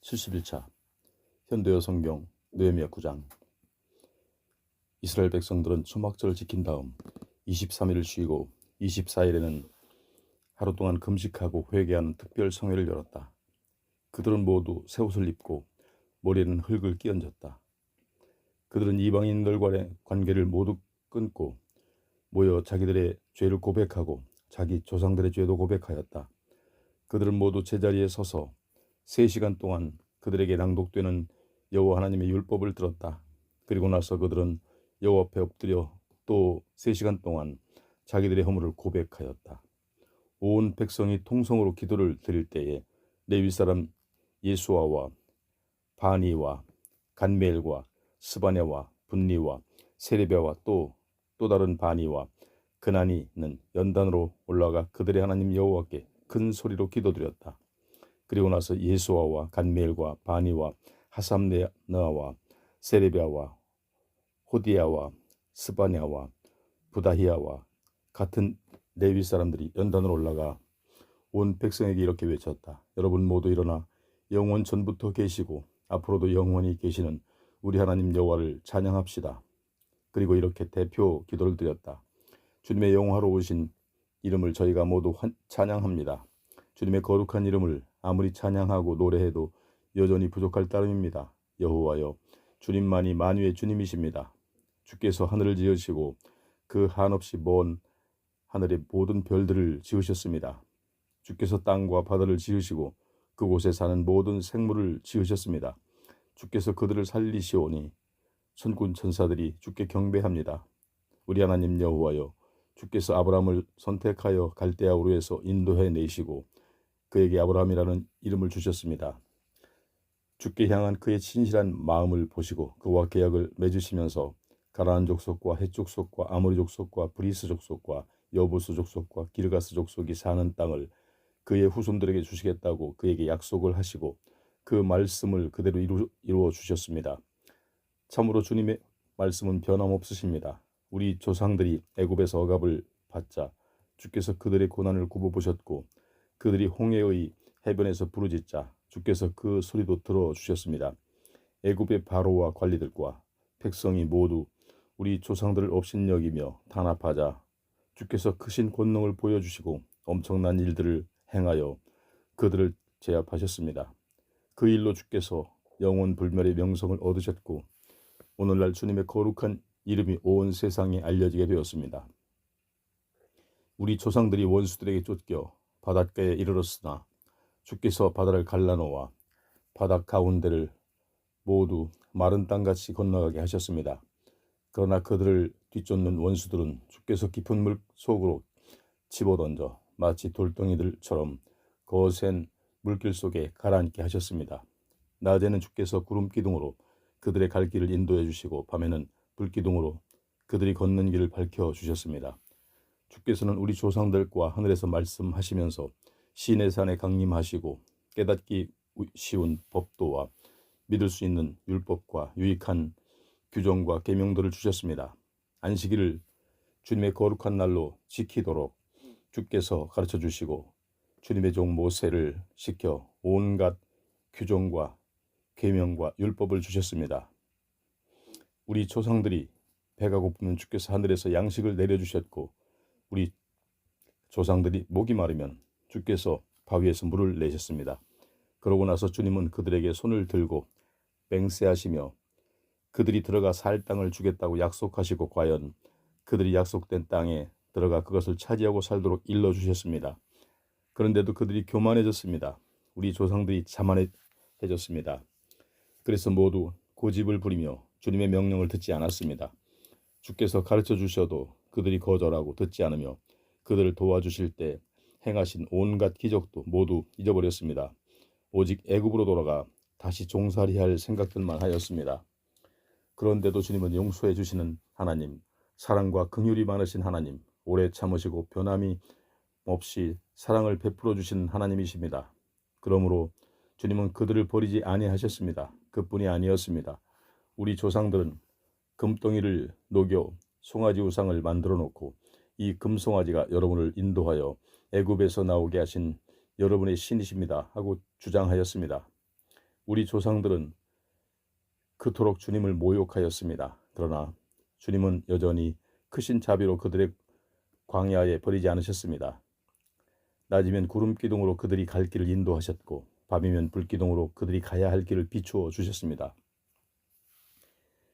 71차 현대어 성경 느헤미야 9장. 이스라엘 백성들은 초막절을 지킨 다음 23일을 쉬고 24일에는 하루 동안 금식하고 회개하는 특별 성회를 열었다. 그들은 모두 새 옷을 입고 머리에는 흙을 끼얹었다. 그들은 이방인들과의 관계를 모두 끊고 모여 자기들의 죄를 고백하고 자기 조상들의 죄도 고백하였다. 그들은 모두 제자리에 서서 3시간 동안 그들에게 낭독되는 여호와 하나님의 율법을 들었다. 그리고 나서 그들은 여호와 앞에 엎드려 또 3시간 동안 자기들의 허물을 고백하였다. 온 백성이 통성으로 기도를 드릴 때에 레위 사람 예수아와 바니와 간메엘과 스바냐와 분니와 세레비아와 또 다른 바니와 그나니는 연단으로 올라가 그들의 하나님 여호와께 큰 소리로 기도드렸다. 그리고 나서 예수아와 간메엘과 바니와 하삼네아와 세레비아와 호디야와 스바냐와 부다히야와 같은 레위 사람들이 연단으로 올라가 온 백성에게 이렇게 외쳤다. 여러분 모두 일어나 영원 전부터 계시고 앞으로도 영원히 계시는 우리 하나님 여호와를 찬양합시다. 그리고 이렇게 대표 기도를 드렸다. 주님의 영화로 오신 이름을 저희가 모두 찬양합니다. 주님의 거룩한 이름을 아무리 찬양하고 노래해도 여전히 부족할 따름입니다. 여호와여, 주님만이 만유의 주님이십니다. 주께서 하늘을 지으시고 그 한없이 먼 하늘의 모든 별들을 지으셨습니다. 주께서 땅과 바다를 지으시고 그곳에 사는 모든 생물을 지으셨습니다. 주께서 그들을 살리시오니 천군 천사들이 주께 경배합니다. 우리 하나님 여호와여, 주께서 아브라함을 선택하여 갈대아 우르에서 인도해 내시고 그에게 아브라함이라는 이름을 주셨습니다. 주께 향한 그의 진실한 마음을 보시고 그와 계약을 맺으시면서 가나안 족속과 헷 족속과 아모리 족속과 브리스 족속과 여부스 족속과 기르가스 족속이 사는 땅을 그의 후손들에게 주시겠다고 그에게 약속을 하시고 그 말씀을 그대로 이루어 주셨습니다. 참으로 주님의 말씀은 변함없으십니다. 우리 조상들이 애굽에서 억압을 받자 주께서 그들의 고난을 굽어보셨고 그들이 홍해의 해변에서 부르짖자 주께서 그 소리도 들어주셨습니다. 애굽의 바로와 관리들과 백성이 모두 우리 조상들을 업신여기며 탄압하자 주께서 크신 권능을 보여주시고 엄청난 일들을 행하여 그들을 제압하셨습니다. 그 일로 주께서 영원 불멸의 명성을 얻으셨고 오늘날 주님의 거룩한 이름이 온 세상에 알려지게 되었습니다. 우리 조상들이 원수들에게 쫓겨 바닷가에 이르렀으나 주께서 바다를 갈라놓아 바다 가운데를 모두 마른 땅같이 건너가게 하셨습니다. 그러나 그들을 뒤쫓는 원수들은 주께서 깊은 물 속으로 집어던져 마치 돌덩이들처럼 거센 물길 속에 가라앉게 하셨습니다. 낮에는 주께서 구름 기둥으로 그들의 갈 길을 인도해 주시고 밤에는 불기둥으로 그들이 걷는 길을 밝혀 주셨습니다. 주께서는 우리 조상들과 하늘에서 말씀하시면서 시내산에 강림하시고 깨닫기 쉬운 법도와 믿을 수 있는 율법과 유익한 규정과 계명들을 주셨습니다. 안식일을 주님의 거룩한 날로 지키도록 주께서 가르쳐 주시고 주님의 종 모세를 시켜 온갖 규정과 계명과 율법을 주셨습니다. 우리 조상들이 배가 고프면 주께서 하늘에서 양식을 내려주셨고 우리 조상들이 목이 마르면 주께서 바위에서 물을 내셨습니다. 그러고 나서 주님은 그들에게 손을 들고 맹세하시며 그들이 들어가 살 땅을 주겠다고 약속하시고 과연 그들이 약속된 땅에 들어가 그것을 차지하고 살도록 일러주셨습니다. 그런데도 그들이 교만해졌습니다. 우리 조상들이 자만해졌습니다. 그래서 모두 고집을 부리며 주님의 명령을 듣지 않았습니다. 주께서 가르쳐 주셔도 그들이 거절하고 듣지 않으며 그들을 도와주실 때 행하신 온갖 기적도 모두 잊어버렸습니다. 오직 애굽으로 돌아가 다시 종살이할 생각들만 하였습니다. 그런데도 주님은 용서해 주시는 하나님, 사랑과 긍휼이 많으신 하나님, 오래 참으시고 변함이 없이 사랑을 베풀어 주시는 하나님이십니다. 그러므로 주님은 그들을 버리지 아니하셨습니다. 그뿐이 아니었습니다. 우리 조상들은 금덩이를 녹여 송아지 우상을 만들어 놓고 이 금송아지가 여러분을 인도하여 애굽에서 나오게 하신 여러분의 신이십니다 하고 주장하였습니다. 우리 조상들은 그토록 주님을 모욕하였습니다. 그러나 주님은 여전히 크신 자비로 그들의 광야에 버리지 않으셨습니다. 낮이면 구름 기둥으로 그들이 갈 길을 인도하셨고 밤이면 불 기둥으로 그들이 가야 할 길을 비추어 주셨습니다.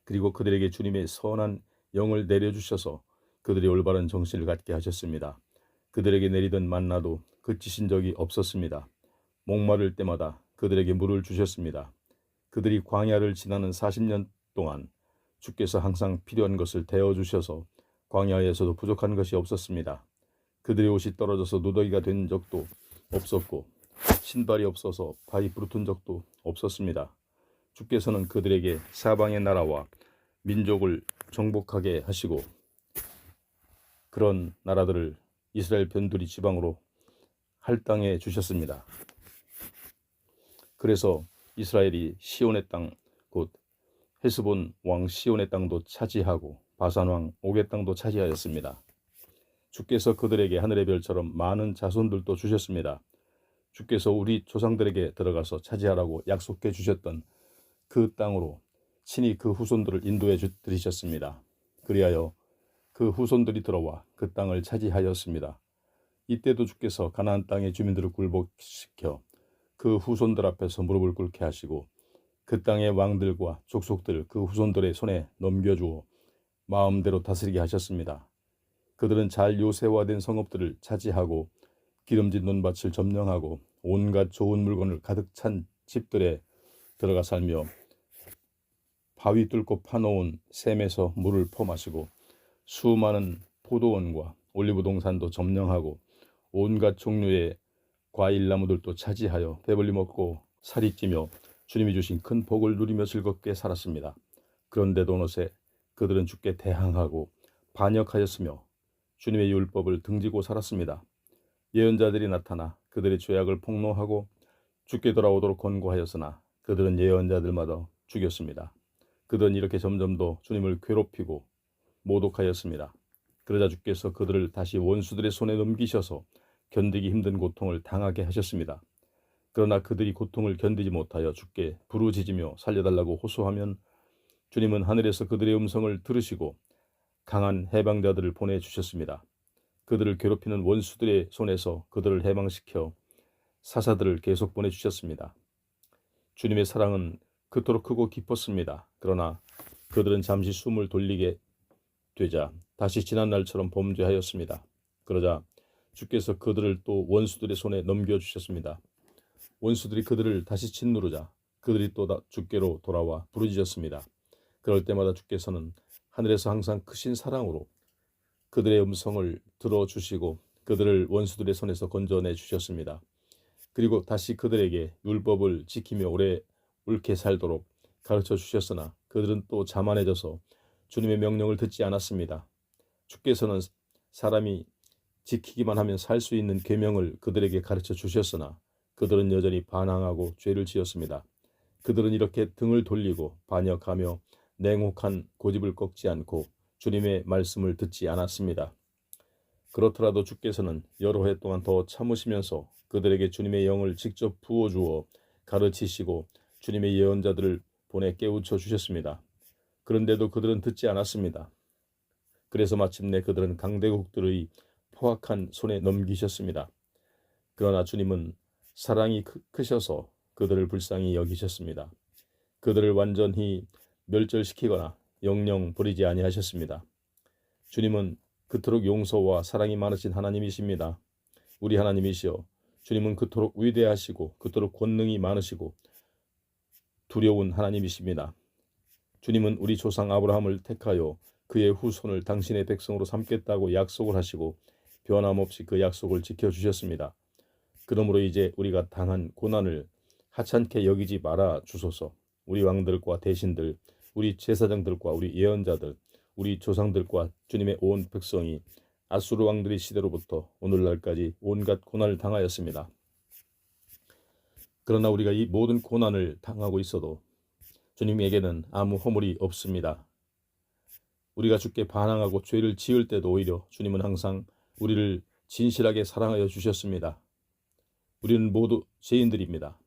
그리고 그들에게 주님의 선한 영을 내려주셔서 그들이 올바른 정신을 갖게 하셨습니다. 그들에게 내리던 만나도 그치신 적이 없었습니다. 목마를 때마다 그들에게 물을 주셨습니다. 그들이 광야를 지나는 40년 동안 주께서 항상 필요한 것을 대어주셔서 광야에서도 부족한 것이 없었습니다. 그들의 옷이 떨어져서 누더기가 된 적도 없었고 신발이 없어서 발이 부르튼 적도 없었습니다. 주께서는 그들에게 사방의 나라와 민족을 정복하게 하시고 그런 나라들을 이스라엘 변두리 지방으로 할당해 주셨습니다. 그래서 이스라엘이 시온의 땅, 곧 헤스본 왕 시온의 땅도 차지하고 바산 왕 옥의 땅도 차지하였습니다. 주께서 그들에게 하늘의 별처럼 많은 자손들도 주셨습니다. 주께서 우리 조상들에게 들어가서 차지하라고 약속해 주셨던 그 땅으로 친히 그 후손들을 인도해 드리셨습니다. 그리하여 그 후손들이 들어와 그 땅을 차지하였습니다. 이때도 주께서 가나안 땅의 주민들을 굴복시켜 그 후손들 앞에서 무릎을 꿇게 하시고 그 땅의 왕들과 족속들 그 후손들의 손에 넘겨주어 마음대로 다스리게 하셨습니다. 그들은 잘 요새화된 성읍들을 차지하고 기름진 논밭을 점령하고 온갖 좋은 물건을 가득 찬 집들에 들어가 살며 바위 뚫고 파놓은 샘에서 물을 퍼마시고 수많은 포도원과 올리브 동산도 점령하고 온갖 종류의 과일나무들도 차지하여 배불리 먹고 살이 찌며 주님이 주신 큰 복을 누리며 즐겁게 살았습니다. 그런데도 어느새 그들은 주께 대항하고 반역하였으며 주님의 율법을 등지고 살았습니다. 예언자들이 나타나 그들의 죄악을 폭로하고 주께 돌아오도록 권고하였으나 그들은 예언자들마다 죽였습니다. 그들은 이렇게 점점 더 주님을 괴롭히고 모독하였습니다. 그러자 주께서 그들을 다시 원수들의 손에 넘기셔서 견디기 힘든 고통을 당하게 하셨습니다. 그러나 그들이 고통을 견디지 못하여 주께 부르짖으며 살려달라고 호소하면 주님은 하늘에서 그들의 음성을 들으시고 강한 해방자들을 보내주셨습니다. 그들을 괴롭히는 원수들의 손에서 그들을 해방시켜 사사들을 계속 보내주셨습니다. 주님의 사랑은 그토록 크고 깊었습니다. 그러나 그들은 잠시 숨을 돌리게 되자 다시 지난날처럼 범죄하였습니다. 그러자 주께서 그들을 또 원수들의 손에 넘겨주셨습니다. 원수들이 그들을 다시 짓누르자 그들이 또 주께로 돌아와 부르짖었습니다. 그럴 때마다 주께서는 하늘에서 항상 크신 사랑으로 그들의 음성을 들어주시고 그들을 원수들의 손에서 건져내 주셨습니다. 그리고 다시 그들에게 율법을 지키며 오래 옳게 살도록 가르쳐 주셨으나 그들은 또 자만해져서 주님의 명령을 듣지 않았습니다. 주께서는 사람이 지키기만 하면 살 수 있는 계명을 그들에게 가르쳐 주셨으나 그들은 여전히 반항하고 죄를 지었습니다. 그들은 이렇게 등을 돌리고 반역하며 냉혹한 고집을 꺾지 않고 주님의 말씀을 듣지 않았습니다. 그렇더라도 주께서는 여러 해 동안 더 참으시면서 그들에게 주님의 영을 직접 부어주어 가르치시고 주님의 예언자들을 보내 깨우쳐 주셨습니다. 그런데도 그들은 듣지 않았습니다. 그래서 마침내 그들은 강대국들의 포악한 손에 넘기셨습니다. 그러나 주님은 사랑이 크셔서 그들을 불쌍히 여기셨습니다. 그들을 완전히 멸절시키거나 영영 버리지 아니하셨습니다. 주님은 그토록 용서와 사랑이 많으신 하나님이십니다. 우리 하나님이시여, 주님은 그토록 위대하시고 그토록 권능이 많으시고 두려운 하나님이십니다. 주님은 우리 조상 아브라함을 택하여 그의 후손을 당신의 백성으로 삼겠다고 약속을 하시고 변함없이 그 약속을 지켜주셨습니다. 그러므로 이제 우리가 당한 고난을 하찮게 여기지 말아 주소서. 우리 왕들과 대신들, 우리 제사장들과 우리 예언자들, 우리 조상들과 주님의 온 백성이 아수르 왕들의 시대로부터 오늘날까지 온갖 고난을 당하였습니다. 그러나 우리가 이 모든 고난을 당하고 있어도 주님에게는 아무 허물이 없습니다. 우리가 주께 반항하고 죄를 지을 때도 오히려 주님은 항상 우리를 진실하게 사랑하여 주셨습니다. 우리는 모두 죄인들입니다.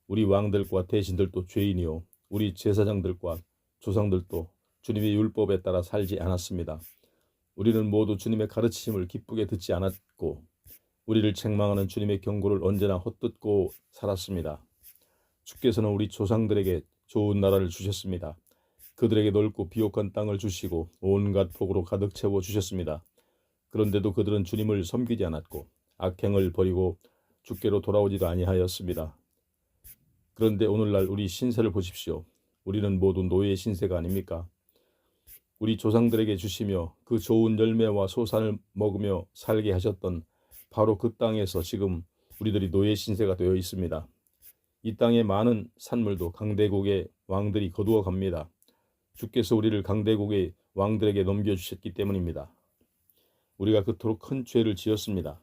우리 왕들과 대신들도 죄인이요 우리 제사장들과 조상들도 주님의 율법에 따라 살지 않았습니다. 우리는 모두 주님의 가르치심을 기쁘게 듣지 않았고 우리를 책망하는 주님의 경고를 언제나 헛듣고 살았습니다. 주께서는 우리 조상들에게 좋은 나라를 주셨습니다. 그들에게 넓고 비옥한 땅을 주시고 온갖 복으로 가득 채워 주셨습니다. 그런데도 그들은 주님을 섬기지 않았고 악행을 버리고 주께로 돌아오지도 아니하였습니다. 그런데 오늘날 우리 신세를 보십시오. 우리는 모두 노예의 신세가 아닙니까? 우리 조상들에게 주시며 그 좋은 열매와 소산을 먹으며 살게 하셨던 바로 그 땅에서 지금 우리들이 노예 신세가 되어 있습니다. 이 땅의 많은 산물도 강대국의 왕들이 거두어 갑니다. 주께서 우리를 강대국의 왕들에게 넘겨주셨기 때문입니다. 우리가 그토록 큰 죄를 지었습니다.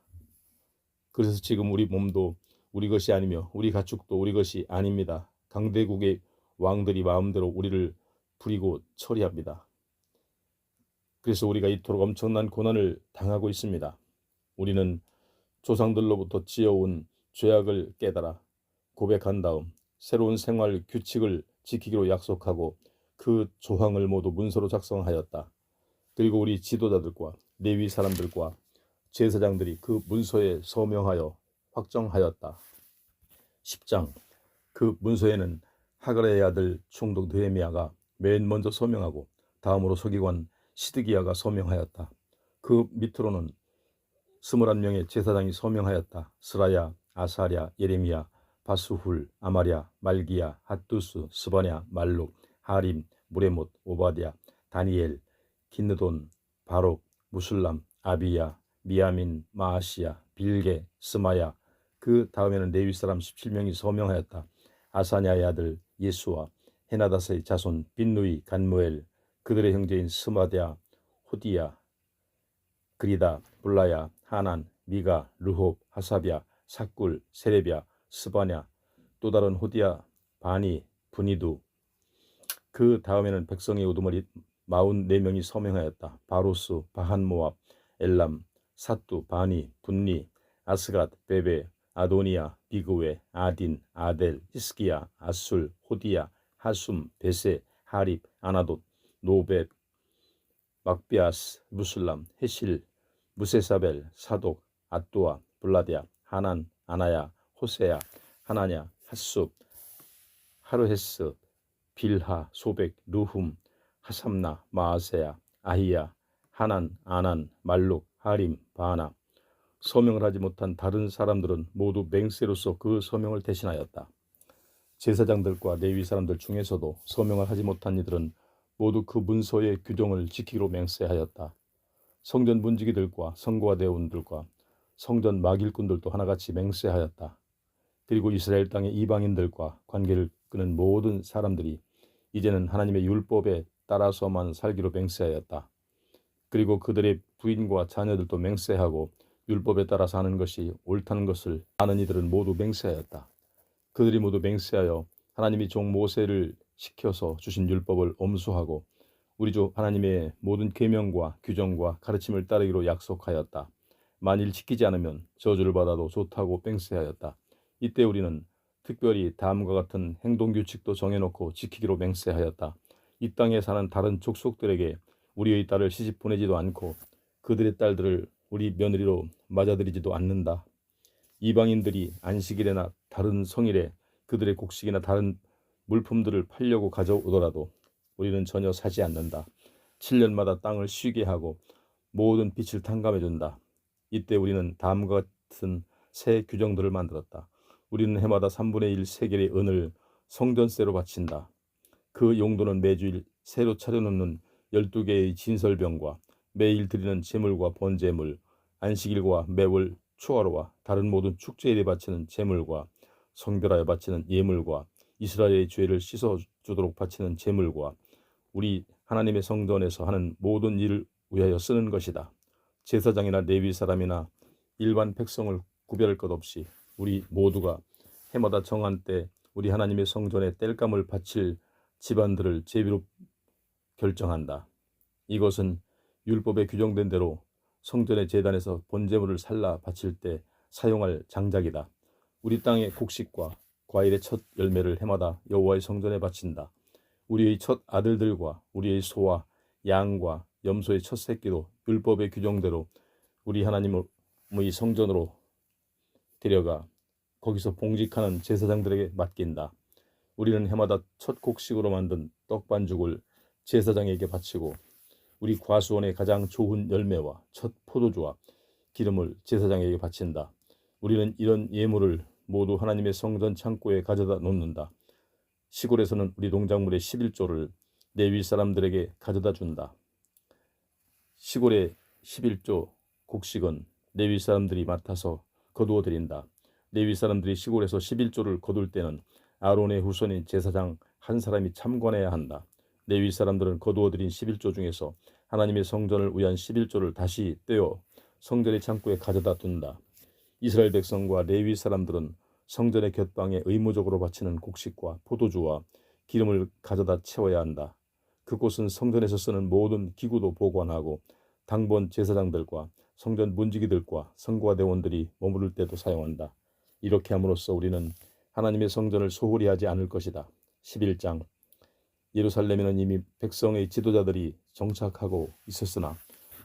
그래서 지금 우리 몸도 우리 것이 아니며 우리 가축도 우리 것이 아닙니다. 강대국의 왕들이 마음대로 우리를 부리고 처리합니다. 그래서 우리가 이토록 엄청난 고난을 당하고 있습니다. 우리는 조상들로부터 지어온 죄악을 깨달아 고백한 다음 새로운 생활 규칙을 지키기로 약속하고 그 조항을 모두 문서로 작성하였다. 그리고 우리 지도자들과 레위 사람들과 제사장들이 그 문서에 서명하여 확정하였다. 10장 그 문서에는 하갈의 아들 총독 느헤미야가 맨 먼저 서명하고 다음으로 서기관 시드기야가 서명하였다. 그 밑으로는 21명의 제사장이 서명하였다. 스라야, 아사랴, 예레미야, 바스훌, 아마랴, 말기야, 핫두스, 스바냐, 말룩, 하림, 무레못, 오바댜, 다니엘, 긴느돈, 바록, 무술람, 아비야, 미야민, 마아시야, 빌게, 스마야. 그 다음에는 레위 사람 17명이 서명하였다. 아사냐의 아들 예수와 헤나다스의 자손 빈누이, 간무엘, 그들의 형제인 스마랴, 호디야, 그리다, 블라야, 하난, 미가, 르홉, 하사랴, 삭굴, 세레랴, 스바냐, 또 다른 호디야, 바니, 분이두. 그 다음에는 백성의 우두머리 44명이 서명하였다. 바로스, 바한모압, 엘람, 사뚜, 바니, 분니, 아스갓, 베베, 아도니아, 비그웨, 아딘, 아델, 히스기야, 아술, 호디야, 하숨, 베세, 하립, 아나돗, 노벳, 막비아스, 무술람, 헤실, 무세사벨, 사독, 앗도아, 블라디아, 하난, 아나야, 호세야, 하나냐, 핫숲, 하르헤스, 빌하, 소백, 르훔, 하삼나, 마아세야, 아히야, 하난, 아난, 말룩, 하림, 바나. 서명을 하지 못한 다른 사람들은 모두 맹세로서 그 서명을 대신하였다. 제사장들과 레위 사람들 중에서도 서명을 하지 못한 이들은 모두 그 문서의 규정을 지키기로 맹세하였다. 성전 문지기들과 성고와 대원들과 성전 막일꾼들도 하나같이 맹세하였다. 그리고 이스라엘 땅의 이방인들과 관계를 끄는 모든 사람들이 이제는 하나님의 율법에 따라서만 살기로 맹세하였다. 그리고 그들의 부인과 자녀들도 맹세하고 율법에 따라 사는 것이 옳다는 것을 아는 이들은 모두 맹세하였다. 그들이 모두 맹세하여 하나님이 종 모세를 시켜서 주신 율법을 엄수하고 우리 주 하나님의 모든 계명과 규정과 가르침을 따르기로 약속하였다. 만일 지키지 않으면 저주를 받아도 좋다고 맹세하였다. 이때 우리는 특별히 다음과 같은 행동규칙도 정해놓고 지키기로 맹세하였다. 이 땅에 사는 다른 족속들에게 우리의 딸을 시집 보내지도 않고 그들의 딸들을 우리 며느리로 맞아들이지도 않는다. 이방인들이 안식일이나 다른 성일에 그들의 곡식이나 다른 물품들을 팔려고 가져오더라도 우리는 전혀 사지 않는다. 7년마다 땅을 쉬게 하고 모든 빛을 탕감해준다. 이때 우리는 다음과 같은 새 규정들을 만들었다. 우리는 해마다 3분의 1 세겔의 은을 성전세로 바친다. 그 용도는 매주일 새로 차려놓는 12개의 진설병과 매일 드리는 제물과 번제물, 안식일과 매월 초하루와 다른 모든 축제일에 바치는 제물과 성별하여 바치는 예물과 이스라엘의 죄를 씻어주도록 바치는 제물과 우리 하나님의 성전에서 하는 모든 일을 위하여 쓰는 것이다. 제사장이나 레위 사람이나 일반 백성을 구별할 것 없이 우리 모두가 해마다 정한 때 우리 하나님의 성전에 땔감을 바칠 집안들을 제비로 결정한다. 이것은 율법에 규정된 대로 성전의 제단에서 번제물을 살라 바칠 때 사용할 장작이다. 우리 땅의 곡식과 과일의 첫 열매를 해마다 여호와의 성전에 바친다. 우리의 첫 아들들과 우리의 소와 양과 염소의 첫 새끼도 율법의 규정대로 우리 하나님의 성전으로 데려가 거기서 봉직하는 제사장들에게 맡긴다. 우리는 해마다 첫 곡식으로 만든 떡반죽을 제사장에게 바치고 우리 과수원의 가장 좋은 열매와 첫 포도주와 기름을 제사장에게 바친다. 우리는 이런 예물을 모두 하나님의 성전 창고에 가져다 놓는다. 시골에서는 우리 농작물의 11조를 레위 사람들에게 가져다 준다. 시골의 11조 곡식은 레위 사람들이 맡아서 거두어 드린다. 레위 사람들이 시골에서 11조를 거둘 때는 아론의 후손인 제사장 한 사람이 참관해야 한다. 레위 사람들은 거두어 드린 11조 중에서 하나님의 성전을 위한 11조를 다시 떼어 성전의 창고에 가져다 둔다. 이스라엘 백성과 레위 사람들은 성전의 곁방에 의무적으로 바치는 곡식과 포도주와 기름을 가져다 채워야 한다. 그곳은 성전에서 쓰는 모든 기구도 보관하고 당번 제사장들과 성전 문지기들과 성과 대원들이 머무를 때도 사용한다. 이렇게 함으로써 우리는 하나님의 성전을 소홀히 하지 않을 것이다. 11장 예루살렘에는 이미 백성의 지도자들이 정착하고 있었으나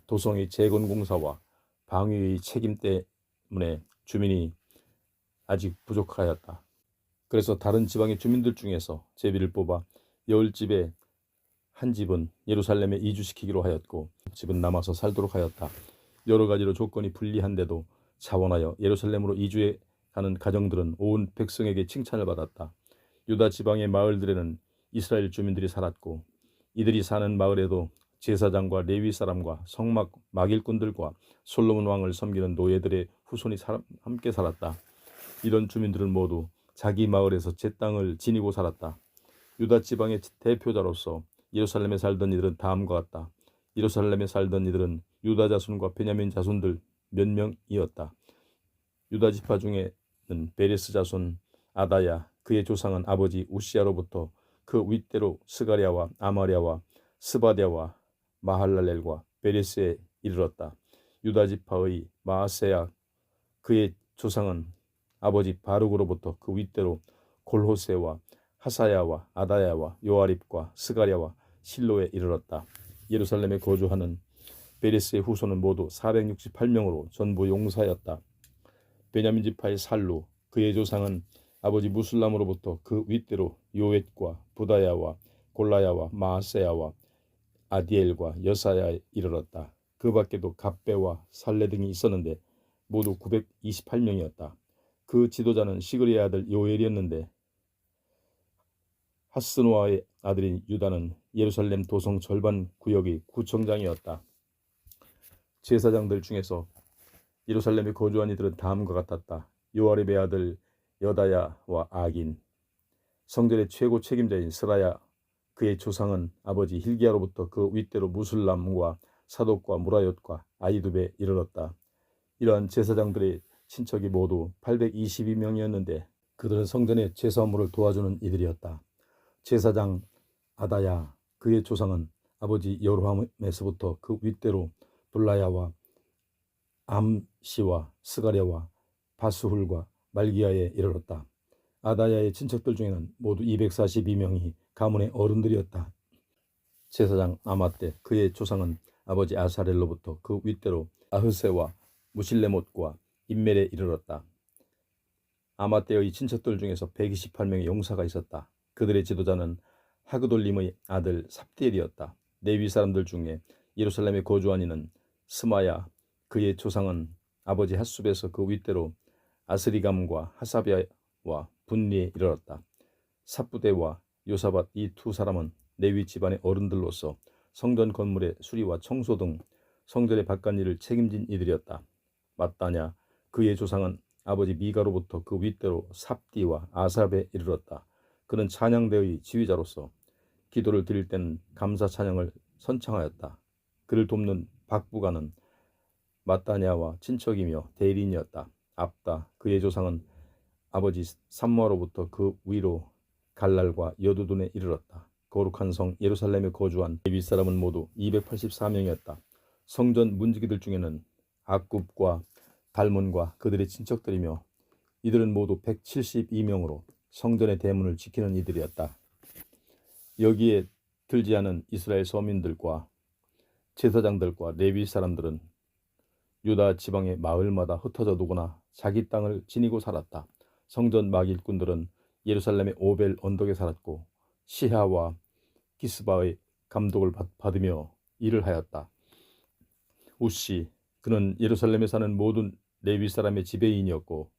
도성의 재건공사와 방위의 책임 때문에 주민이 아직 부족하였다. 그래서 다른 지방의 주민들 중에서 제비를 뽑아 10집에 한 집은 예루살렘에 이주시키기로 하였고 집은 남아서 살도록 하였다. 여러 가지로 조건이 불리한데도 자원하여 예루살렘으로 이주해 가는 가정들은 온 백성에게 칭찬을 받았다. 유다 지방의 마을들에는 이스라엘 주민들이 살았고 이들이 사는 마을에도 제사장과 레위 사람과 성막 막일꾼들과 솔로몬 왕을 섬기는 노예들의 후손이 함께 살았다. 이런 주민들은 모두 자기 마을에서 제 땅을 지니고 살았다. 유다 지방의 대표자로서 예루살렘에 살던 이들은 다음과 같다. 예루살렘에 살던 이들은 유다 자손과 베냐민 자손들 몇 명이었다. 유다 지파 중에는 베레스 자손 아다야, 그의 조상은 아버지 우시야로부터 그 윗대로 스가랴와 아마랴와 스바랴와 마할랄렐과 베레스에 이르렀다. 유다 지파의 마아세야, 그의 조상은 아버지 바룩으로부터 그 윗대로 골호세와 하사야와 아다야와 요아립과 스가랴와 실로에 이르렀다. 예루살렘에 거주하는 베레스의 후손은 모두 468명으로 전부 용사였다. 베냐민 지파의 살루, 그의 조상은 아버지 무술람으로부터 그 윗대로 요엣과 부다야와 골라야와 마아세야와 아디엘과 여사야에 이르렀다. 그 밖에도 갑배와 살레 등이 있었는데 모두 928명이었다. 그 지도자는 시그리의 아들 요엘이었는데 하스노아의 아들인 유다는 예루살렘 도성 절반 구역의 구청장이었다. 제사장들 중에서 예루살렘에 거주한 이들은 다음과 같았다. 요아립의 아들 여다야와 아긴, 성전의 최고 책임자인 스라야, 그의 조상은 아버지 hil기야로부터 그 윗대로 무술람과 사독과 무라옅과 아이두베에 이르렀다. 이러한 제사장들의 친척이 모두 822명이었는데 그들은 성전의 제사 업무를 도와주는 이들이었다. 제사장 아다야, 그의 조상은 아버지 여로함에서부터 그 윗대로 블라야와 암시와 스가랴와 바스훌과 말기야에 이르렀다. 아다야의 친척들 중에는 모두 242명이 가문의 어른들이었다. 제사장 아마떼, 그의 조상은 아버지 아사렐로부터 그 윗대로 아흐세와 무실레못과 임멜에 이르렀다. 아마떼의 친척들 중에서 128명의 용사가 있었다. 그들의 지도자는 하그돌림의 아들 삽디엘이었다. 레위 사람들 중에 예루살렘에 거주한 이는 스마야, 그의 조상은 아버지 핫숲에서 그 윗대로 아스리감과 하사비아와 분리에 이르렀다. 삽부대와 요사밧, 이 두 사람은 레위 집안의 어른들로서 성전 건물의 수리와 청소 등 성전의 바깥 일을 책임진 이들이었다. 마따냐, 그의 조상은 아버지 미가로부터 그 윗대로 삽디와 아삽에 이르렀다. 그는 찬양대의 지휘자로서 기도를 드릴 때는 감사 찬양을 선창하였다. 그를 돕는 박부가는 마따냐와 친척이며 대리인이었다. 압다, 그의 조상은 아버지 삼모로부터 그 위로 갈랄과 여두둔에 이르렀다. 거룩한 성 예루살렘에 거주한 윗사람은 모두 284명이었다. 성전 문지기들 중에는 악굽과 달문과 그들의 친척들이며 이들은 모두 172명으로 성전의 대문을 지키는 이들이었다. 여기에 들지 않은 이스라엘 서민들과 제사장들과 레위 사람들은 유다 지방의 마을마다 흩어져 누구나 자기 땅을 지니고 살았다. 성전 마길꾼들은 예루살렘의 오벨 언덕에 살았고 시하와 기스바의 감독을 받으며 일을 하였다. 우시, 그는 예루살렘에 사는 모든 레위 사람의 지배인이었고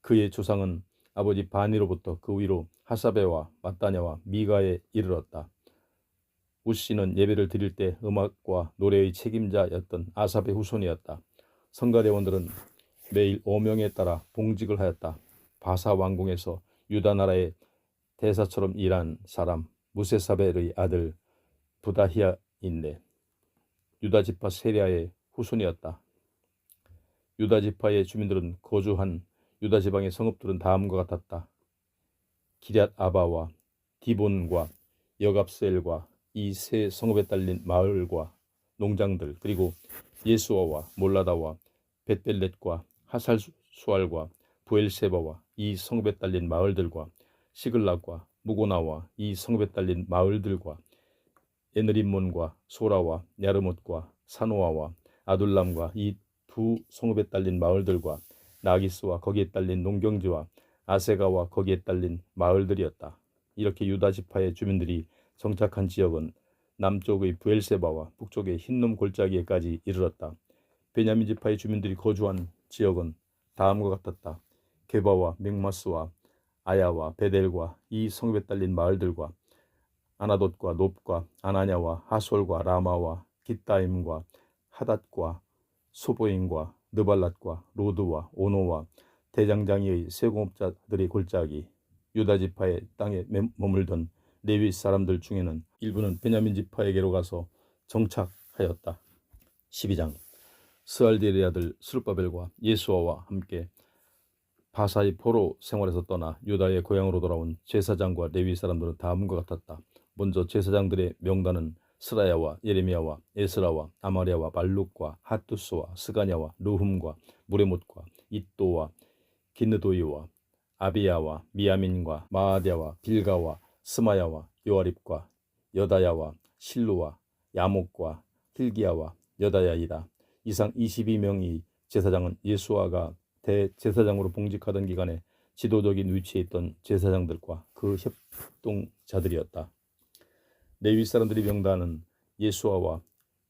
그의 조상은 아버지 바니로부터 그 위로 하사베와 mat다냐와 미가에 이르렀다. 우시는 예배를 드릴 때 음악과 노래의 책임자였던 아삽의 후손이었다. 성가대원들은 매일 오명에 따라 봉직을 하였다. 바사 왕궁에서 유다 나라의 대사처럼 일한 사람 무세사벨의 아들 부다히아인데 유다 지파 세리아의 후손이었다. 유다 지파의 주민들은 거주한 유다 지방의 성읍들은 다음과 같았다. 기럇 아바와 디본과 여갑셀과 이 세 성읍에 딸린 마을과 농장들, 그리고 예수아와 몰라다와 벳벨렛과 하살수알과 부엘세바와 이 성읍에 딸린 마을들과 시글락과 무고나와 이 성읍에 딸린 마을들과 에느림몬과 소라와 야르못과 사노아와 아둘람과 이 두 성읍에 딸린 마을들과 나기스와 거기에 딸린 농경지와 아세가와 거기에 딸린 마을들이었다. 이렇게 유다 지파의 주민들이 정착한 지역은 남쪽의 부엘세바와 북쪽의 흰놈 골짜기에까지 이르렀다. 베냐민 지파의 주민들이 거주한 지역은 다음과 같았다. 게바와 믹마스와 아야와 베델과 이 성읍에 딸린 마을들과 아나돗과 놉과 아나냐와 하솔과 라마와 깃다임과 하닷과 소보임과 느발랏과 로드와 오노와 대장장이의 세공업자들의 골짜기, 유다 지파의 땅에 머물던 레위 사람들 중에는 일부는 베냐민 지파에게로 가서 정착하였다. 12장. 스알디엘의 아들 스룹바벨과 예수아와 함께 바사의 포로 생활에서 떠나 유다의 고향으로 돌아온 제사장과 레위 사람들은 다음과 같았다. 먼저 제사장들의 명단은 스라야와 예레미야와 에스라와 아마랴와 발룩과 핫두스와 스가냐와 르훔과 무레못과 잇도와 긴느도이와 아비야와 미야민과 마아랴와 빌가와 스마야와 요아립과 여다야와 실루와 야목과 힐기야와 여다야이다. 이상 22명의 제사장은 예수아가 대제사장으로 봉직하던 기간에 지도적인 위치에 있던 제사장들과 그 협동자들이었다. 레위 사람들의 명단은 예수아와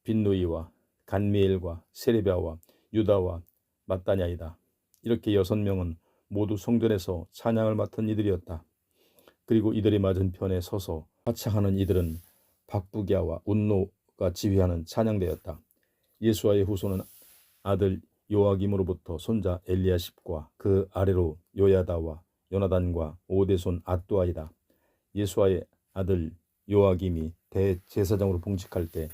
빈누이와 간미엘과 세레비아와 유다와 mat다냐이다. 이렇게 6명은 모두 성전에서 찬양을 맡은 이들이었다. 그리고 이들의 맞은편에 서서 하창하는 이들은 박부기야와 운노가 지휘하는 찬양대였다. 예수아의 후손은 아들 요아김으로부터 손자 엘리야십과 그 아래로 요야다와 요나단과 오대손 앗두아이다. 예수아의 아들 요아김이 대제사장으로 봉직할 때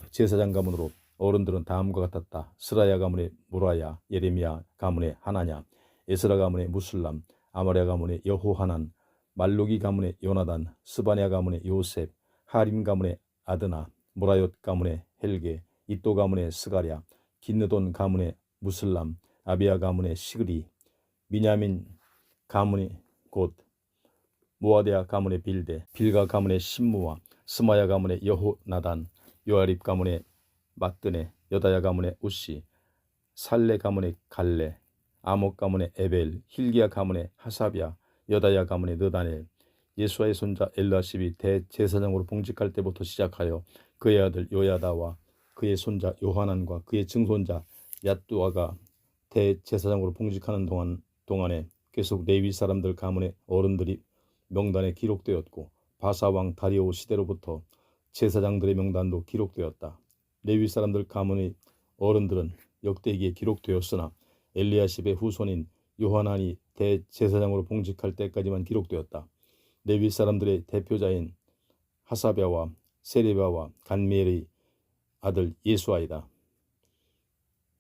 제사장 가문으로 어른들은 다음과 같았다. 스라야 가문의 무라야, 예레미야 가문의 하나냐, 에스라 가문의 무슬람, 아마랴 가문의 여호하난, 말루기 가문의 요나단, 스바냐 가문의 요셉, 하림 가문의 아드나, 무라옅 가문의 헬게, 이또 가문의 스가랴, 긴느돈 가문의 무슬람, 아비야 가문의 시그리, 미냐민 가문의 곧 모아데아 가문의 빌데, 빌가 가문의 신무와 스마야 가문의 여호나단, 요아립 가문의 마뜨네, 여다야 가문의 우시, 살레 가문의 갈레, 아목 가문의 에벨, 힐기야 가문의 하사비야, 여다야 가문의 느다넬. 예수아의 손자 엘라십이 대제사장으로 봉직할 때부터 시작하여 그의 아들 요야다와 그의 손자 요하난과 그의 증손자 얏두아가 대제사장으로 봉직하는 동안에 계속 레위 사람들 가문의 어른들이 명단에 기록되었고 바사왕 다리오 시대로부터 제사장들의 명단도 기록되었다. 레위 사람들 가문의 어른들은 역대기에 기록되었으나 엘리야십의 후손인 요하난이 대제사장으로 봉직할 때까지만 기록되었다. 레위 사람들의 대표자인 하사랴와 세레비아와 간미엘의 아들 예수아이다.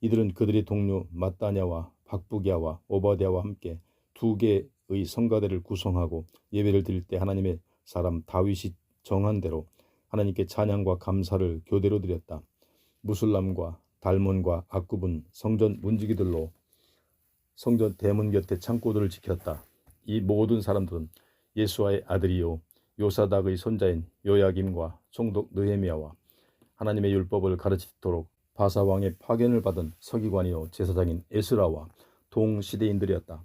이들은 그들의 동료 mat다냐와 박부기야와 오바댜와 함께 2개의 성가대를 구성하고 예배를 드릴 때 하나님의 사람 다윗이 정한 대로 하나님께 찬양과 감사를 교대로 드렸다. 무슬람과 달몬과 악굽은 성전 문지기들로 성전 대문 곁에 창고들을 지켰다. 이 모든 사람들은 예수아의 아들이요 요사닥의 손자인 요야김과 총독 느헤미야와 하나님의 율법을 가르치도록 바사 왕의 파견을 받은 서기관이요 제사장인 에스라와 동시대인들이었다.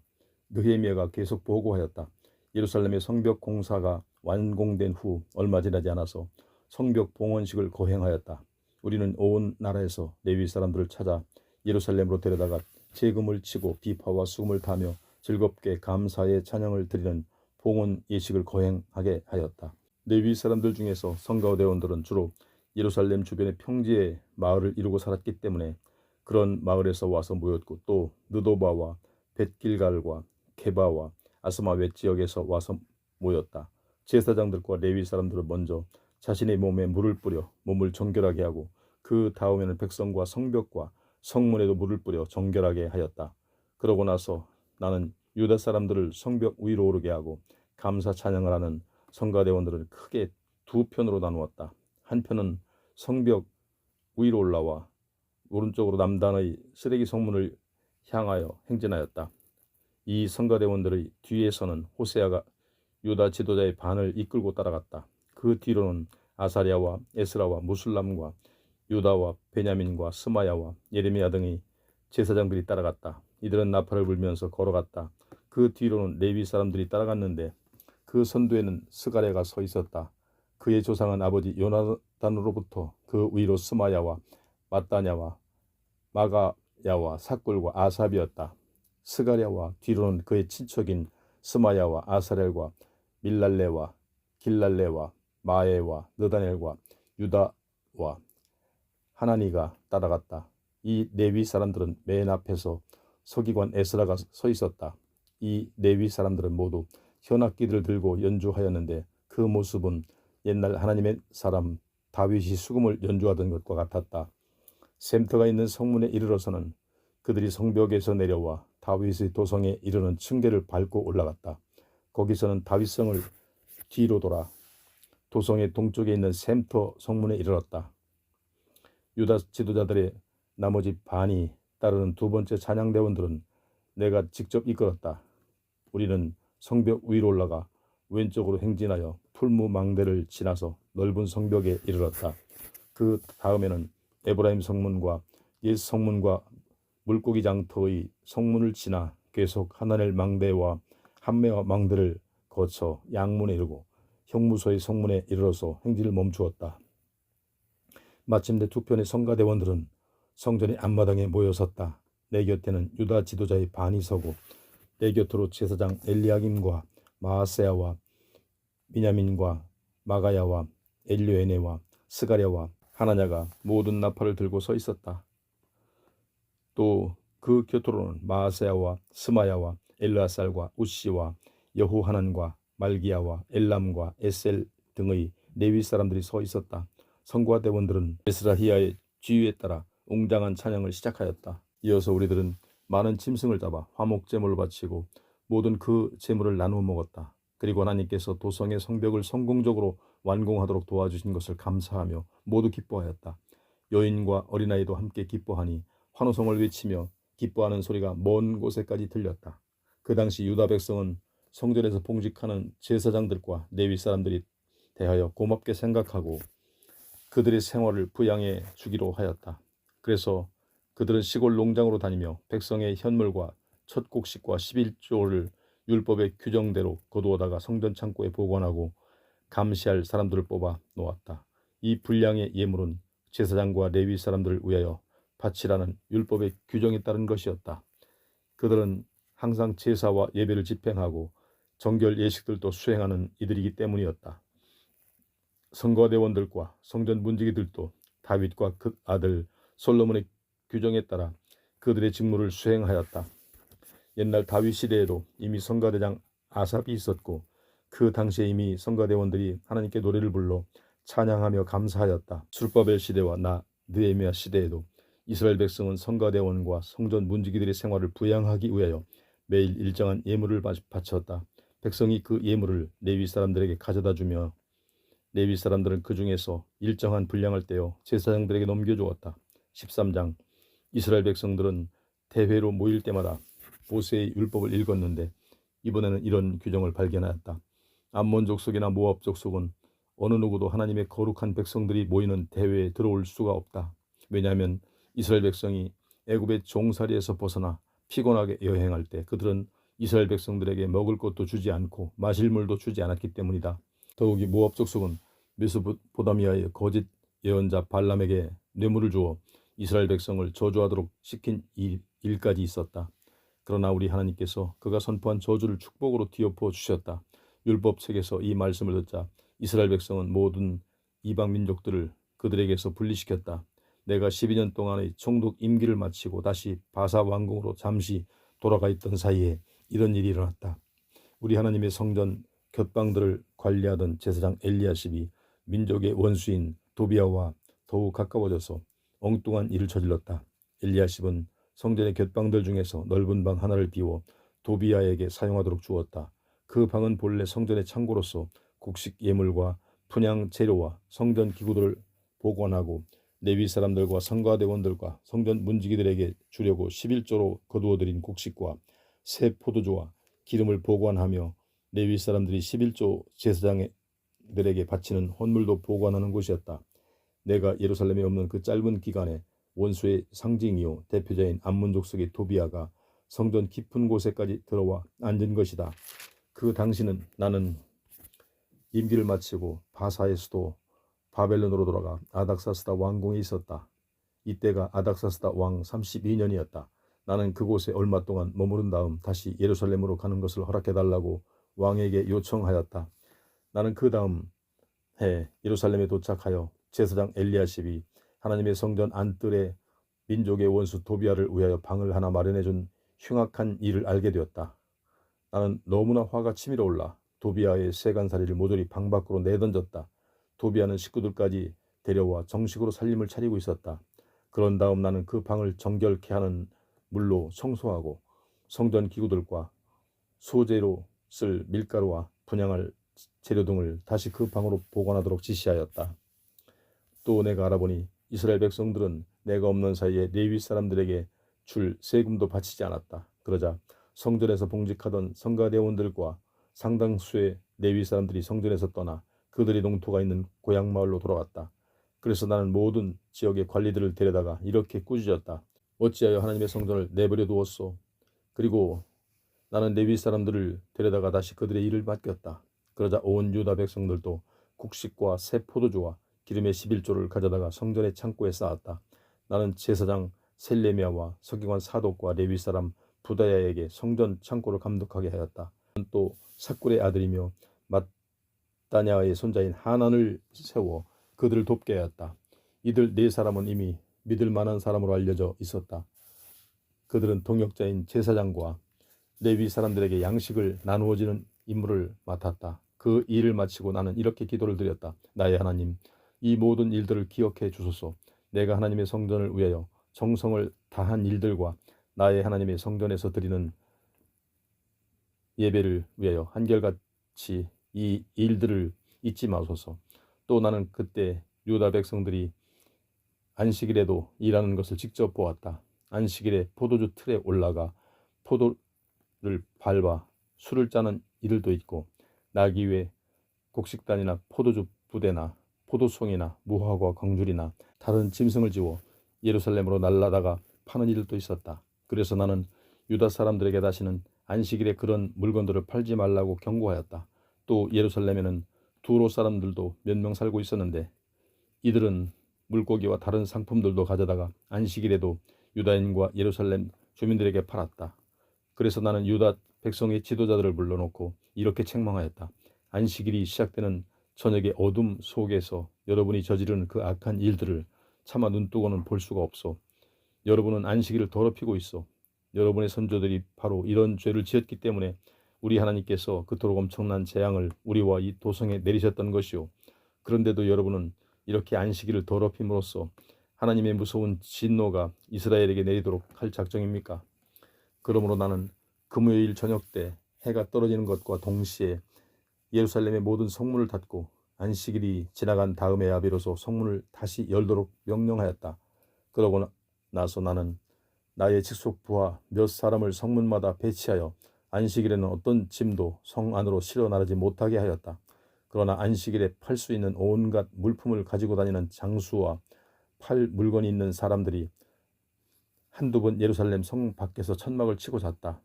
느헤미야가 계속 보고하였다. 예루살렘의 성벽 공사가 완공된 후 얼마 지나지 않아서 성벽 봉헌식을 거행하였다. 우리는 온 나라에서 레위 사람들을 찾아 예루살렘으로 데려다가 재금을 치고 비파와 수금을 타며 즐겁게 감사의 찬양을 드리는 봉헌 예식을 거행하게 하였다. 레위 사람들 중에서 성가대원들은 주로 예루살렘 주변의 평지에 마을을 이루고 살았기 때문에 그런 마을에서 와서 모였고, 또 느도바와 벳길갈과 게바와 아스마 웻 지역에서 와서 모였다. 제사장들과 레위 사람들은 먼저 자신의 몸에 물을 뿌려 몸을 정결하게 하고, 그 다음에는 백성과 성벽과 성문에도 물을 뿌려 정결하게 하였다. 그러고 나서 나는 유다 사람들을 성벽 위로 오르게 하고 감사 찬양을 하는 성가대원들을 크게 두 편으로 나누었다. 한 편은 성벽 위로 올라와 오른쪽으로 남단의 쓰레기 성문을 향하여 행진하였다. 이 성가대원들의 뒤에서는 호세아가 유다 지도자의 반을 이끌고 따라갔다. 그 뒤로는 아사랴와 에스라와 무술람과 유다와 베냐민과 스마야와 예레미야 등의 제사장들이 따라갔다. 이들은 나팔을 불면서 걸어갔다. 그 뒤로는 레위 사람들이 따라갔는데 그 선두에는 스가랴가 서 있었다. 그의 조상은 아버지 요나단으로부터 그 위로 스마야와 마따냐와 마가야와 삭굴과 아삽이었다. 스가랴와 뒤로는 그의 친척인 스마야와 아사렐과 밀랄레와 길랄레와 마에와 느다넬과 유다와 하나니가 따라갔다. 이 레위 사람들은 맨 앞에서 서기관 에스라가 서 있었다. 이 레위 사람들은 모두 현악기들을 들고 연주하였는데 그 모습은 옛날 하나님의 사람 다윗이 수금을 연주하던 것과 같았다. 샘터가 있는 성문에 이르러서는 그들이 성벽에서 내려와 다윗의 도성에 이르는 층계를 밟고 올라갔다. 거기서는 다윗성을 뒤로 돌아 도성의 동쪽에 있는 샘터 성문에 이르렀다. 유다 지도자들의 나머지 반이 따르는 두 번째 찬양대원들은 내가 직접 이끌었다. 우리는 성벽 위로 올라가 왼쪽으로 행진하여 풀무망대를 지나서 넓은 성벽에 이르렀다. 그 다음에는 에브라임 성문과 옛 성문과 물고기 장터의 성문을 지나 계속 하나넬 망대와 함메와 망대를 거쳐 양문에 이르고 형무소의 성문에 이르러서 행진을 멈추었다. 마침내 두 편의 성가대원들은 성전의 앞마당에 모여 섰다. 내 곁에는 유다 지도자의 반이 서고 내 곁으로 제사장 엘리야김과 마아세야와 미냐민과 마가야와 엘료에네와 스가랴와 하나냐가 모든 나팔을 들고 서 있었다. 또 그 곁으로는 마아세야와 스마야와 엘르아살과 우시와 여호하난과 말기야와 엘람과 에셀 등의 레위 사람들이 서 있었다. 성가대원들은 에스라히야의 지휘에 따라 웅장한 찬양을 시작하였다. 이어서 우리들은 많은 짐승을 잡아 화목제물을 바치고 모든 그 제물을 나누어 먹었다. 그리고 하나님께서 도성의 성벽을 성공적으로 완공하도록 도와주신 것을 감사하며 모두 기뻐하였다. 여인과 어린아이도 함께 기뻐하니 환호성을 외치며 기뻐하는 소리가 먼 곳에까지 들렸다. 그 당시 유다 백성은 성전에서 봉직하는 제사장들과 레위 사람들이 대하여 고맙게 생각하고 그들의 생활을 부양해 주기로 하였다. 그래서 그들은 시골 농장으로 다니며 백성의 현물과 첫 곡식과 11조를 율법의 규정대로 거두어다가 성전 창고에 보관하고 감시할 사람들을 뽑아 놓았다. 이 분량의 예물은 제사장과 레위 사람들을 위하여 바치라는 율법의 규정에 따른 것이었다. 그들은 항상 제사와 예배를 집행하고 정결 예식들도 수행하는 이들이기 때문이었다. 성가대원들과 성전 문지기들도 다윗과 그 아들 솔로몬의 규정에 따라 그들의 직무를 수행하였다. 옛날 다윗 시대에도 이미 성가대장 아삽이 있었고 그 당시에 이미 성가대원들이 하나님께 노래를 불러 찬양하며 감사하였다. 술바벨 시대와 느헤미야 시대에도 이스라엘 백성은 성가대원과 성전 문지기들의 생활을 부양하기 위하여 매일 일정한 예물을 바쳤다. 백성이 그 예물을 레위 사람들에게 가져다 주며 레위 사람들은 그 중에서 일정한 분량을 떼어 제사장들에게 넘겨주었다. 13장 이스라엘 백성들은 대회로 모일 때마다 모세의 율법을 읽었는데 이번에는 이런 규정을 발견하였다. 암몬 족속이나 모압 족속은 어느 누구도 하나님의 거룩한 백성들이 모이는 대회에 들어올 수가 없다. 왜냐하면 이스라엘 백성이 애굽의 종살이에서 벗어나 피곤하게 여행할 때 그들은 이스라엘 백성들에게 먹을 것도 주지 않고 마실 물도 주지 않았기 때문이다. 더욱이 모압 족속은 메소포타미아의 거짓 예언자 발람에게 뇌물을 주어 이스라엘 백성을 저주하도록 시킨 일까지 있었다. 그러나 우리 하나님께서 그가 선포한 저주를 축복으로 뒤엎어 주셨다. 율법책에서 이 말씀을 듣자 이스라엘 백성은 모든 이방 민족들을 그들에게서 분리시켰다. 내가 12년 동안의 총독 임기를 마치고 다시 바사 왕궁으로 잠시 돌아가 있던 사이에 이런 일이 일어났다. 우리 하나님의 성전 곁방들을 관리하던 제사장 엘리야십이 민족의 원수인 도비아와 더욱 가까워져서 엉뚱한 일을 저질렀다. 엘리야십은 성전의 곁방들 중에서 넓은 방 하나를 비워 도비아에게 사용하도록 주었다. 그 방은 본래 성전의 창고로서 곡식 예물과 분향 재료와 성전 기구들을 보관하고 레위 사람들과 성가대원들과 성전 문지기들에게 주려고 11조로 거두어들인 곡식과 새 포도주와 기름을 보관하며 레위 사람들이 11조 제사장들에게 바치는 헌물도 보관하는 곳이었다. 내가 예루살렘에 없는 그 짧은 기간에 원수의 상징이요 대표자인 암몬 족속의 도비아가 성전 깊은 곳에까지 들어와 앉은 것이다. 그 당시는 나는 임기를 마치고 바사의 수도 바벨론으로 돌아가 아닥사스다 왕궁에 있었다. 이때가 아닥사스다 왕 32년이었다. 나는 그곳에 얼마 동안 머무른 다음 다시 예루살렘으로 가는 것을 허락해달라고 왕에게 요청하였다. 나는 그 다음 해 예루살렘에 도착하여 제사장 엘리야십이 하나님의 성전 안뜰에 민족의 원수 도비아를 위하여 방을 하나 마련해준 흉악한 일을 알게 되었다. 나는 너무나 화가 치밀어 올라 도비아의 세간살이를 모조리 방 밖으로 내던졌다. 도비아는 식구들까지 데려와 정식으로 살림을 차리고 있었다. 그런 다음 나는 그 방을 정결케 하는 물로 청소하고 성전 기구들과 소재로 쓸 밀가루와 분향할 재료 등을 다시 그 방으로 보관하도록 지시하였다. 또 내가 알아보니 이스라엘 백성들은 내가 없는 사이에 레위 사람들에게 줄 세금도 바치지 않았다. 그러자 성전에서 봉직하던 성가대원들과 상당수의 레위 사람들이 성전에서 떠나 그들의 농토가 있는 고향 마을로 돌아갔다. 그래서 나는 모든 지역의 관리들을 데려다가 이렇게 꾸짖었다. 어찌하여 하나님의 성전을 내버려 두었소? 그리고 나는 레위 사람들을 데려다가 다시 그들의 일을 맡겼다. 그러자 온 유다 백성들도 곡식과 새 포도주와 기름의 11조를 가져다가 성전의 창고에 쌓았다. 나는 제사장 셀레미야와 서기관 사독과 레위 사람 부다야에게 성전 창고를 감독하게 하였다. 또 사꿀의 아들이며 마따냐의 손자인 하난을 세워 그들을 돕게 하였다. 이들 네 사람은 이미 믿을 만한 사람으로 알려져 있었다. 그들은 동역자인 제사장과 레위 사람들에게 양식을 나누어지는 임무를 맡았다. 그 일을 마치고 나는 이렇게 기도를 드렸다. 나의 하나님, 이 모든 일들을 기억해 주소서. 내가 하나님의 성전을 위하여 정성을 다한 일들과 나의 하나님의 성전에서 드리는 예배를 위하여 한결같이 이 일들을 잊지 마소서. 또 나는 그때 유다 백성들이 안식일에도 일하는 것을 직접 보았다. 안식일에 포도주 틀에 올라가 포도를 밟아 술을 짜는 이들도 있고 나기 위해 곡식단이나 포도주 부대나 포도송이나 무화과 광줄이나 다른 짐승을 지워 예루살렘으로 날라다가 파는 이들도 있었다. 그래서 나는 유다 사람들에게 다시는 안식일에 그런 물건들을 팔지 말라고 경고하였다. 또 예루살렘에는 두로 사람들도 몇 명 살고 있었는데 이들은 물고기와 다른 상품들도 가져다가 안식일에도 유다인과 예루살렘 주민들에게 팔았다. 그래서 나는 유다 백성의 지도자들을 불러놓고 이렇게 책망하였다. 안식일이 시작되는 저녁의 어둠 속에서 여러분이 저지르는 그 악한 일들을 차마 눈뜨고는 볼 수가 없어. 여러분은 안식일을 더럽히고 있어. 여러분의 선조들이 바로 이런 죄를 지었기 때문에 우리 하나님께서 그토록 엄청난 재앙을 우리와 이 도성에 내리셨던 것이오. 그런데도 여러분은 이렇게 안식일을 더럽힘으로써 하나님의 무서운 진노가 이스라엘에게 내리도록 할 작정입니까? 그러므로 나는 금요일 저녁 때 해가 떨어지는 것과 동시에 예루살렘의 모든 성문을 닫고 안식일이 지나간 다음에야 비로소 성문을 다시 열도록 명령하였다. 그러고 나서 나는 나의 직속 부하 몇 사람을 성문마다 배치하여 안식일에는 어떤 짐도 성 안으로 실어 나르지 못하게 하였다. 그러나 안식일에 팔 수 있는 온갖 물품을 가지고 다니는 장수와 팔 물건이 있는 사람들이 한두 번 예루살렘 성 밖에서 천막을 치고 잤다.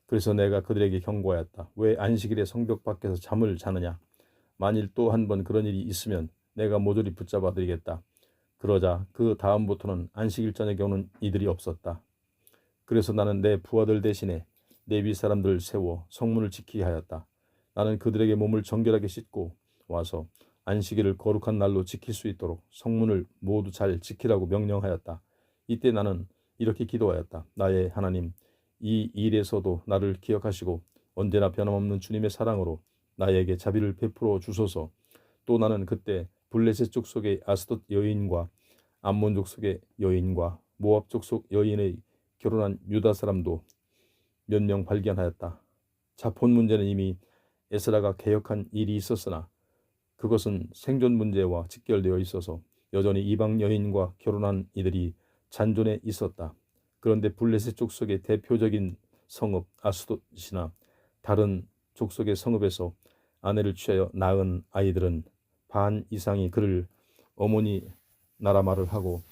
그래서 내가 그들에게 경고하였다. 왜 안식일에 성벽 밖에서 잠을 자느냐? 만일 또 한 번 그런 일이 있으면 내가 모조리 붙잡아 드리겠다. 그러자 그 다음부터는 안식일 저녁에 오는 이들이 없었다. 그래서 나는 내 부하들 대신에 레위 사람들을 세워 성문을 지키게 하였다. 나는 그들에게 몸을 정결하게 씻고 와서 안식일을 거룩한 날로 지킬 수 있도록 성문을 모두 잘 지키라고 명령하였다. 이때 나는 이렇게 기도하였다. 나의 하나님, 이 일에서도 나를 기억하시고 언제나 변함없는 주님의 사랑으로 나에게 자비를 베풀어 주소서. 또 나는 그때 블레셋 족속의 아스돗 여인과 암몬 족속의 여인과 모압 족속 여인의 결혼한 유다 사람도 몇 명 발견하였다. 자폰 문제는 이미 에스라가 개혁한 일이 있었으나 그것은 생존 문제와 직결되어 있어서 여전히 이방 여인과 결혼한 이들이 잔존해 있었다. 그런데 블레셋 족속의 대표적인 성읍 아스돗이나 다른 족속의 성읍에서 아내를 취하여 낳은 아이들은 반 이상이 그를 어머니 나라 말을 하고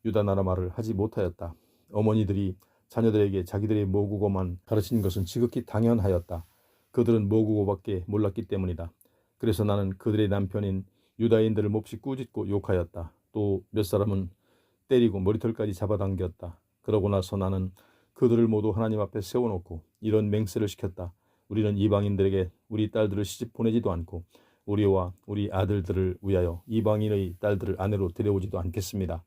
유다 나라 말을 하지 못하였다. 어머니들이 자녀들에게 자기들의 모국어만 가르친 것은 지극히 당연하였다. 그들은 모국어밖에 몰랐기 때문이다. 그래서 나는 그들의 남편인 유다인들을 몹시 꾸짖고 욕하였다. 또 몇 사람은 때리고 머리털까지 잡아당겼다. 그러고 나서 나는 그들을 모두 하나님 앞에 세워놓고 이런 맹세를 시켰다. 우리는 이방인들에게 우리 딸들을 시집 보내지도 않고 우리와 우리 아들들을 위하여 이방인의 딸들을 아내로 데려오지도 않겠습니다.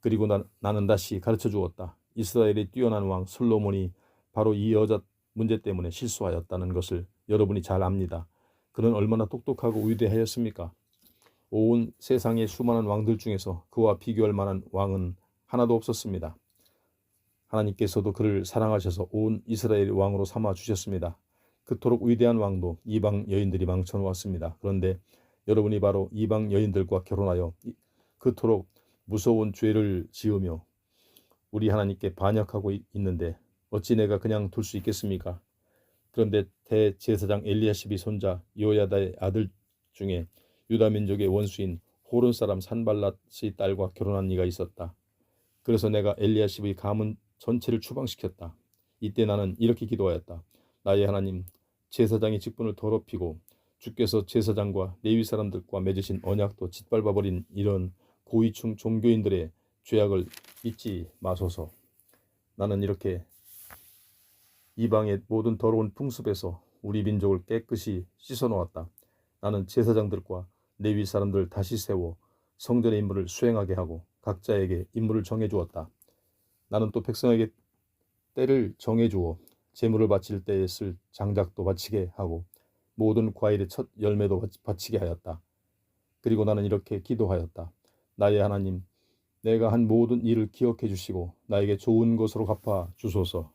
그리고 나는 다시 가르쳐 주었다. 이스라엘의 뛰어난 왕 솔로몬이 바로 이 여자 문제 때문에 실수하였다는 것을 여러분이 잘 압니다. 그는 얼마나 똑똑하고 위대하였습니까? 온 세상의 수많은 왕들 중에서 그와 비교할 만한 왕은 하나도 없었습니다. 하나님께서도 그를 사랑하셔서 온 이스라엘의 왕으로 삼아 주셨습니다. 그토록 위대한 왕도 이방 여인들이 망쳐놓았습니다. 그런데 여러분이 바로 이방 여인들과 결혼하여 그토록 무서운 죄를 지으며 우리 하나님께 반역하고 있는데 어찌 내가 그냥 둘 수 있겠습니까? 그런데 대제사장 엘리야십이 손자 요야다의 아들 중에 유다 민족의 원수인 호른 사람 산발랏의 딸과 결혼한 이가 있었다. 그래서 내가 엘리야십의 가문 전체를 추방시켰다. 이때 나는 이렇게 기도하였다. 나의 하나님, 제사장의 직분을 더럽히고 주께서 제사장과 레위 사람들과 맺으신 언약도 짓밟아버린 이런 고위층 종교인들의 죄악을 잊지 마소서. 나는 이렇게 이방의 모든 더러운 풍습에서 우리 민족을 깨끗이 씻어놓았다. 나는 제사장들과 레위 사람들을 다시 세워 성전의 임무를 수행하게 하고 각자에게 임무를 정해주었다. 나는 또 백성에게 때를 정해주어 제물을 바칠 때에 쓸 장작도 바치게 하고 모든 과일의 첫 열매도 바치게 하였다. 그리고 나는 이렇게 기도하였다. 나의 하나님, 내가 한 모든 일을 기억해 주시고 나에게 좋은 것으로 갚아 주소서.